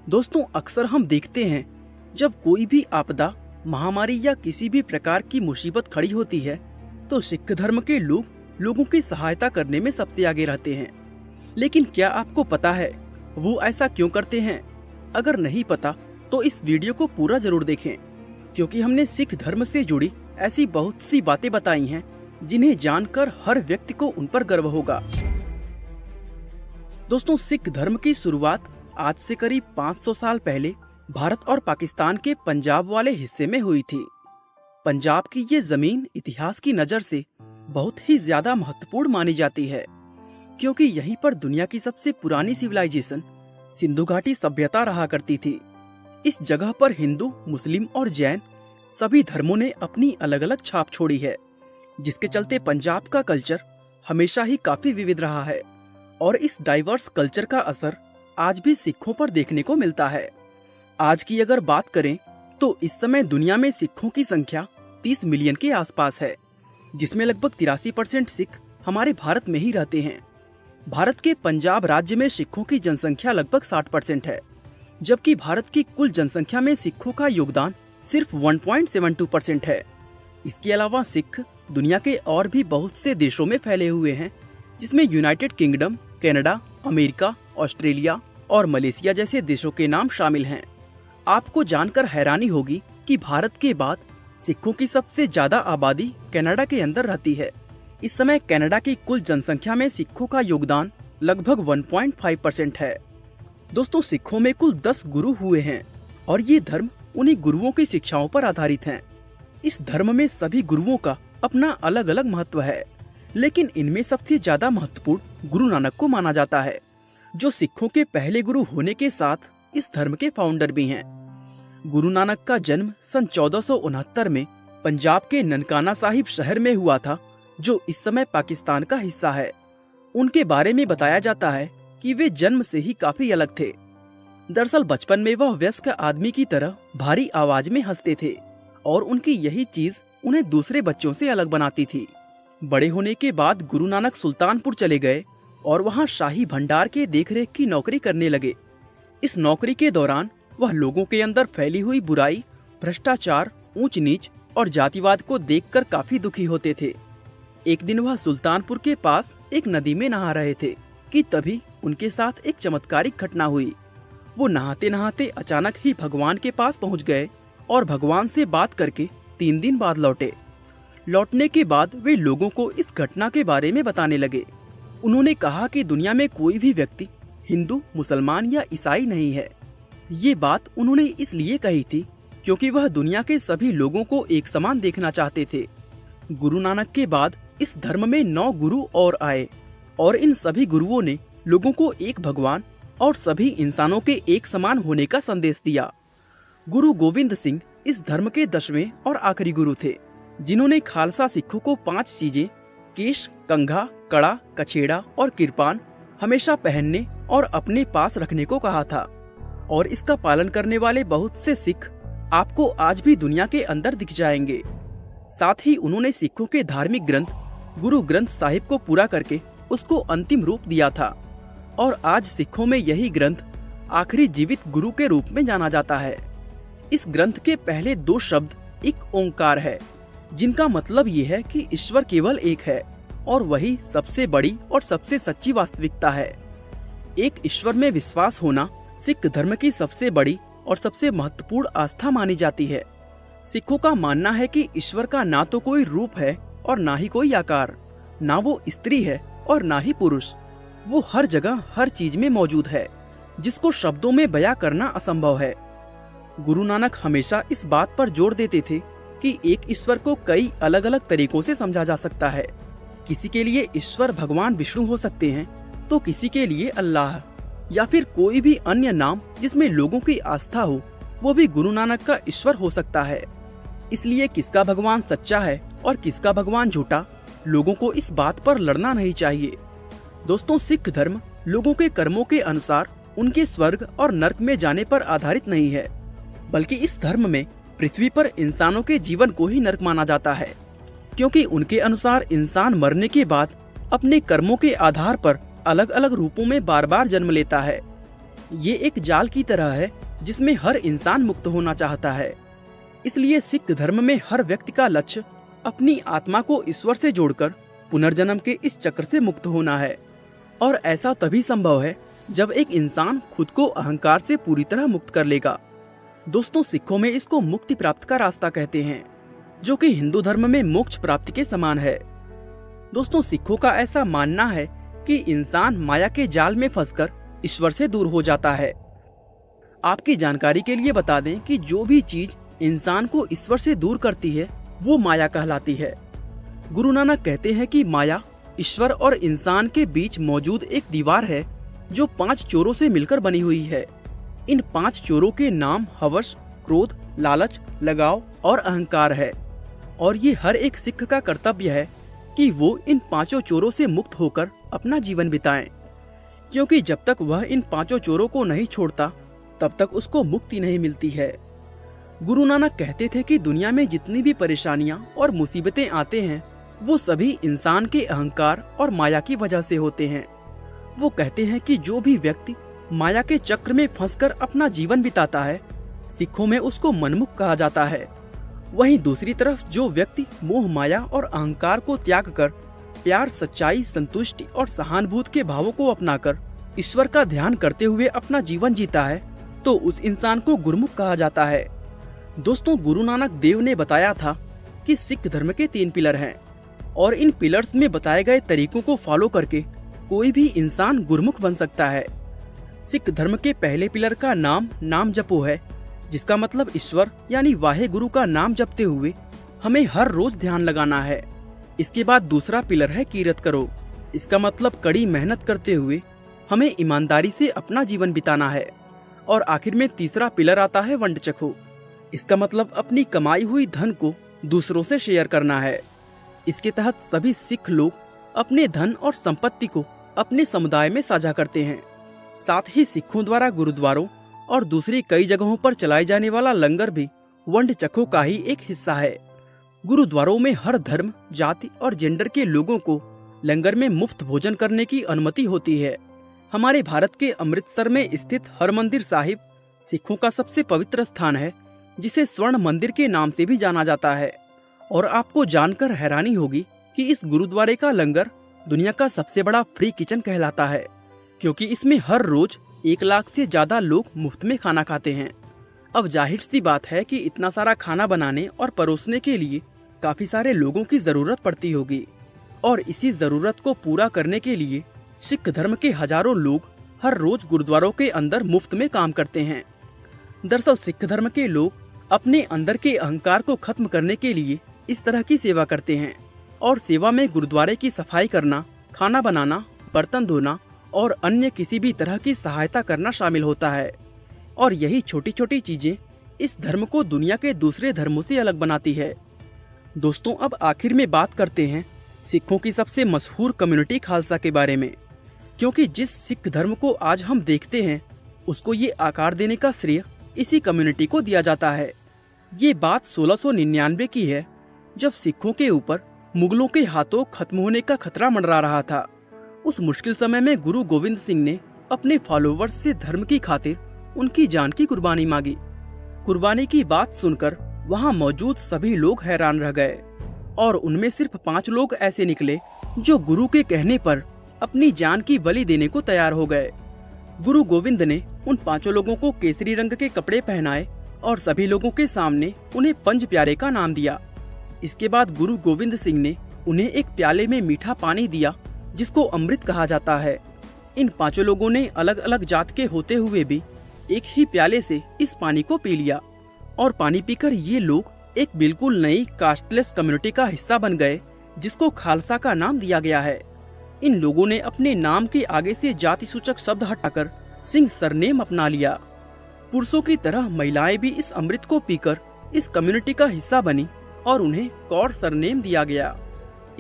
दोस्तों, अक्सर हम देखते हैं जब कोई भी आपदा, महामारी या किसी भी प्रकार की मुसीबत खड़ी होती है तो सिख धर्म के लोग लोगों की सहायता करने में सबसे आगे रहते हैं। लेकिन क्या आपको पता है वो ऐसा क्यों करते हैं? अगर नहीं पता तो इस वीडियो को पूरा जरूर देखें, क्योंकि हमने सिख धर्म से जुड़ी ऐसी बहुत सी बातें बताई हैं जिन्हें जानकर हर व्यक्ति को उन पर गर्व होगा। दोस्तों, सिख धर्म की शुरुआत आज से करीब 500 साल पहले भारत और पाकिस्तान के पंजाब वाले हिस्से में हुई थी। पंजाब की ये जमीन इतिहास की नज़र से बहुत ही ज्यादा महत्वपूर्ण मानी जाती है, क्योंकि यहीं पर दुनिया की सबसे पुरानी सिविलाइजेशन सिंधु घाटी सभ्यता रहा करती थी। इस जगह पर हिंदू, मुस्लिम और जैन सभी धर्मों ने अपनी अलग अलग छाप छोड़ी है, जिसके चलते पंजाब का कल्चर हमेशा ही काफी विविध रहा है और इस डाइवर्स कल्चर का असर आज भी सिखों पर देखने को मिलता है। आज की अगर बात करें तो इस समय दुनिया में सिखों की संख्या 30 मिलियन के आसपास है, जिसमें लगभग 83% सिख हमारे भारत में ही रहते हैं। भारत के पंजाब राज्य में सिखों की जनसंख्या लगभग 60% है, जबकि भारत की कुल जनसंख्या में सिखों का योगदान सिर्फ 1.72% है। इसके अलावा सिख दुनिया के और भी बहुत से देशों में फैले हुए हैं, जिसमें United kingdom, Canada, America, Australia और मलेशिया जैसे देशों के नाम शामिल हैं। आपको जानकर हैरानी होगी कि भारत के बाद सिखों की सबसे ज्यादा आबादी कनाडा के अंदर रहती है। इस समय कनाडा की कुल जनसंख्या में सिखों का योगदान लगभग 1.5% है। दोस्तों, सिखों में कुल 10 गुरु हुए हैं और ये धर्म उन्हीं गुरुओं की शिक्षाओं पर आधारित है। इस धर्म में सभी गुरुओं का अपना अलग अलग महत्व है, लेकिन इनमें सबसे ज्यादा महत्वपूर्ण गुरु नानक को माना जाता है, जो सिखों के पहले गुरु होने के साथ इस धर्म के फाउंडर भी हैं। गुरु नानक का जन्म सन 1469 में पंजाब के ननकाना साहिब शहर में हुआ था, जो इस समय पाकिस्तान का हिस्सा है। उनके बारे में बताया जाता है कि वे जन्म से ही काफी अलग थे। दरअसल बचपन में वह वयस्क आदमी की तरह भारी आवाज में हंसते थे और उनकी यही चीज उन्हें दूसरे बच्चों से अलग बनाती थी। बड़े होने के बाद गुरु नानक सुल्तानपुर चले गए और वहां शाही भंडार के देखरेख की नौकरी करने लगे। इस नौकरी के दौरान वह लोगों के अंदर फैली हुई बुराई, भ्रष्टाचार, ऊंच नीच और जातिवाद को देखकर काफी दुखी होते थे। एक दिन वह सुल्तानपुर के पास एक नदी में नहा रहे थे कि तभी उनके साथ एक चमत्कारिक घटना हुई। वो नहाते नहाते अचानक ही भगवान के पास पहुंच गए और भगवान से बात करके 3 दिन बाद लौटे। लौटने के बाद वे लोगों को इस घटना के बारे में बताने लगे। उन्होंने कहा कि दुनिया में कोई भी व्यक्ति हिंदू, मुसलमान या ईसाई नहीं है। ये बात उन्होंने इसलिए कही थी क्योंकि वह दुनिया के सभी लोगों को एक समान देखना चाहते थे। गुरु नानक के बाद इस धर्म में 9 गुरु और आए और इन सभी गुरुओं ने लोगों को एक भगवान और सभी इंसानों के एक समान होने का संदेश दिया। गुरु गोविंद सिंह इस धर्म के 10वें और आखिरी गुरु थे, जिन्होंने खालसा सिखों को 5 चीजें केश, कंघा, कड़ा, कछेड़ा और किरपान हमेशा पहनने और अपने पास रखने को कहा था, और इसका पालन करने वाले बहुत से सिख आपको आज भी दुनिया के अंदर दिख जाएंगे। साथ ही उन्होंने सिखों के धार्मिक ग्रंथ गुरु ग्रंथ साहिब को पूरा करके उसको अंतिम रूप दिया था, और आज सिखों में यही ग्रंथ आखिरी जीवित गुरु के रूप में जाना जाता है। इस ग्रंथ के पहले 2 शब्द एक ओंकार है, जिनका मतलब ये है कि ईश्वर केवल एक है और वही सबसे बड़ी और सबसे सच्ची वास्तविकता है। एक ईश्वर में विश्वास होना सिख धर्म की सबसे बड़ी और सबसे महत्वपूर्ण आस्था मानी जाती है। सिखों का मानना है कि ईश्वर का ना तो कोई रूप है और ना ही कोई आकार, ना वो स्त्री है और ना ही पुरुष। वो हर जगह हर चीज में मौजूद है, जिसको शब्दों में बयां करना असंभव है। गुरु नानक हमेशा इस बात पर जोर देते थे कि एक ईश्वर को कई अलग अलग तरीकों से समझा जा सकता है। किसी के लिए ईश्वर भगवान विष्णु हो सकते हैं, तो किसी के लिए अल्लाह या फिर कोई भी अन्य नाम जिसमें लोगों की आस्था हो, वो भी गुरु नानक का ईश्वर हो सकता है। इसलिए किसका भगवान सच्चा है और किसका भगवान झूठा, लोगों को इस बात पर लड़ना नहीं चाहिए। दोस्तों, सिख धर्म लोगों के कर्मों के अनुसार उनके स्वर्ग और नर्क में जाने पर आधारित नहीं है, बल्कि इस धर्म में पृथ्वी पर इंसानों के जीवन को ही नर्क माना जाता है, क्योंकि उनके अनुसार इंसान मरने के बाद अपने कर्मों के आधार पर अलग अलग रूपों में बार बार जन्म लेता है। ये एक जाल की तरह है जिसमें हर इंसान मुक्त होना चाहता है। इसलिए सिख धर्म में हर व्यक्ति का लक्ष्य अपनी आत्मा को ईश्वर से जोड़कर पुनर्जन्म के इस चक्र से मुक्त होना है। और ऐसा तभी संभव है जब एक इंसान खुद को अहंकार से पूरी तरह मुक्त कर लेगा। दोस्तों, सिखों में इसको मुक्ति प्राप्त का रास्ता कहते हैं, जो कि हिंदू धर्म में मोक्ष प्राप्ति के समान है। दोस्तों, सिखों का ऐसा मानना है कि इंसान माया के जाल में फंसकर ईश्वर से दूर हो जाता है। आपकी जानकारी के लिए बता दें कि जो भी चीज इंसान को ईश्वर से दूर करती है वो माया कहलाती है। गुरु नानक कहते हैं कि माया ईश्वर और इंसान के बीच मौजूद एक दीवार है जो 5 चोरों से मिलकर बनी हुई है। इन 5 चोरों के नाम हवस, क्रोध, लालच, लगाव और अहंकार है। और ये हर एक सिख का कर्तव्य है कि वो इन 5 चोरों से मुक्त होकर अपना जीवन बिताएं, क्योंकि जब तक वह इन 5 चोरों को नहीं छोड़ता तब तक उसको मुक्ति नहीं मिलती है। गुरु नानक कहते थे कि दुनिया में जितनी भी परेशानियां और मुसीबतें आते हैं वो सभी इंसान के अहंकार और माया की वजह से होते हैं। वो कहते हैं कि जो भी व्यक्ति माया के चक्र में फंसकर अपना जीवन बिताता है, सिखों में उसको मनमुख कहा जाता है। वहीं दूसरी तरफ जो व्यक्ति मोह, माया और अहंकार को त्याग कर प्यार, सच्चाई, संतुष्टि और सहानुभूति के भावों को अपनाकर ईश्वर का ध्यान करते हुए अपना जीवन जीता है, तो उस इंसान को गुरमुख कहा जाता है। दोस्तों, गुरु नानक देव ने बताया था कि सिख धर्म के 3 पिलर हैं और इन पिलर्स में बताए गए तरीकों को फॉलो करके कोई भी इंसान गुरमुख बन सकता है। सिख धर्म के पहले पिलर का नाम जपो है, जिसका मतलब ईश्वर यानी वाहे गुरु का नाम जपते हुए हमें हर रोज ध्यान लगाना है। इसके बाद दूसरा पिलर है कीरत करो। इसका मतलब कड़ी मेहनत करते हुए हमें ईमानदारी से अपना जीवन बिताना है। और आखिर में तीसरा पिलर आता है वंड चखो। इसका मतलब अपनी कमाई हुई धन को दूसरों से शेयर करना है। इसके तहत सभी सिख लोग अपने धन और संपत्ति को अपने समुदाय में साझा करते हैं। साथ ही सिखों द्वारा गुरुद्वारों और दूसरी कई जगहों पर चलाए जाने वाला लंगर भी वंड चखो का ही एक हिस्सा है। गुरुद्वारों में हर धर्म, जाति और जेंडर के लोगों को लंगर में मुफ्त भोजन करने की अनुमति होती है। हमारे भारत के अमृतसर में स्थित हरमंदिर साहिब सिखों का सबसे पवित्र स्थान है, जिसे स्वर्ण मंदिर के नाम से भी जाना जाता है। और आपको जानकर हैरानी होगी कि इस गुरुद्वारे का लंगर दुनिया का सबसे बड़ा फ्री किचन कहलाता है, क्योंकि इसमें हर रोज 1 लाख से ज्यादा लोग मुफ्त में खाना खाते हैं। अब जाहिर सी बात है कि इतना सारा खाना बनाने और परोसने के लिए काफी सारे लोगों की जरूरत पड़ती होगी, और इसी जरूरत को पूरा करने के लिए सिख धर्म के हजारों लोग हर रोज गुरुद्वारों के अंदर मुफ्त में काम करते हैं। दरअसल सिख धर्म के लोग अपने अंदर के अहंकार को खत्म करने के लिए इस तरह की सेवा करते हैं, और सेवा में गुरुद्वारे की सफाई करना, खाना बनाना, बर्तन धोना और अन्य किसी भी तरह की सहायता करना शामिल होता है। और यही छोटी छोटी चीजें इस धर्म को दुनिया के दूसरे धर्मों से अलग बनाती है। दोस्तों, अब आखिर में बात करते हैं सिखों की सबसे मशहूर कम्युनिटी खालसा के बारे में, क्योंकि जिस सिख धर्म को आज हम देखते हैं उसको ये आकार देने का श्रेय इसी कम्युनिटी को दिया जाता है। ये बात 1699 की है, जब सिखों के ऊपर मुगलों के हाथों खत्म होने का खतरा मंडरा रहा था। उस मुश्किल समय में गुरु गोविंद सिंह ने अपने फॉलोवर्स से धर्म की खातिर उनकी जान की कुर्बानी मांगी। कुर्बानी की बात सुनकर वहाँ मौजूद सभी लोग हैरान रह गए, और उनमें सिर्फ 5 लोग ऐसे निकले जो गुरु के कहने पर अपनी जान की बलि देने को तैयार हो गए। गुरु गोविंद ने उन 5 लोगों को केसरी रंग के कपड़े पहनाए और सभी लोगों के सामने उन्हें पंज प्यारे का नाम दिया। इसके बाद गुरु गोविंद सिंह ने उन्हें एक प्याले में मीठा पानी दिया, जिसको अमृत कहा जाता है। इन 5 लोगों ने अलग अलग जात के होते हुए भी एक ही प्याले से इस पानी को पी लिया, और पानी पीकर ये लोग एक बिल्कुल नई कास्टलेस कम्युनिटी का हिस्सा बन गए, जिसको खालसा का नाम दिया गया है। इन लोगों ने अपने नाम के आगे से जाति सूचक शब्द हटाकर सिंह सरनेम अपना लिया। पुरुषों की तरह महिलाएं भी इस अमृत को पीकर इस कम्युनिटी का हिस्सा बनी और उन्हें कौर सरनेम दिया गया।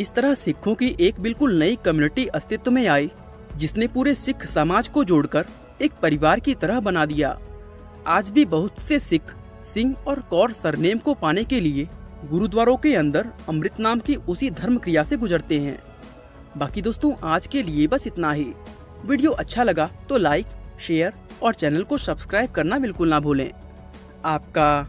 इस तरह सिखों की एक बिल्कुल नई कम्युनिटी अस्तित्व में आई, जिसने पूरे सिख समाज को जोड़कर एक परिवार की तरह बना दिया। आज भी बहुत से सिख सिंह और कौर सरनेम को पाने के लिए गुरुद्वारों के अंदर अमृत नाम की उसी धर्म क्रिया से गुजरते हैं। बाकी दोस्तों, आज के लिए बस इतना ही। वीडियो अच्छा लगा तो लाइक, शेयर और चैनल को सब्सक्राइब करना बिल्कुल ना भूलें। आपका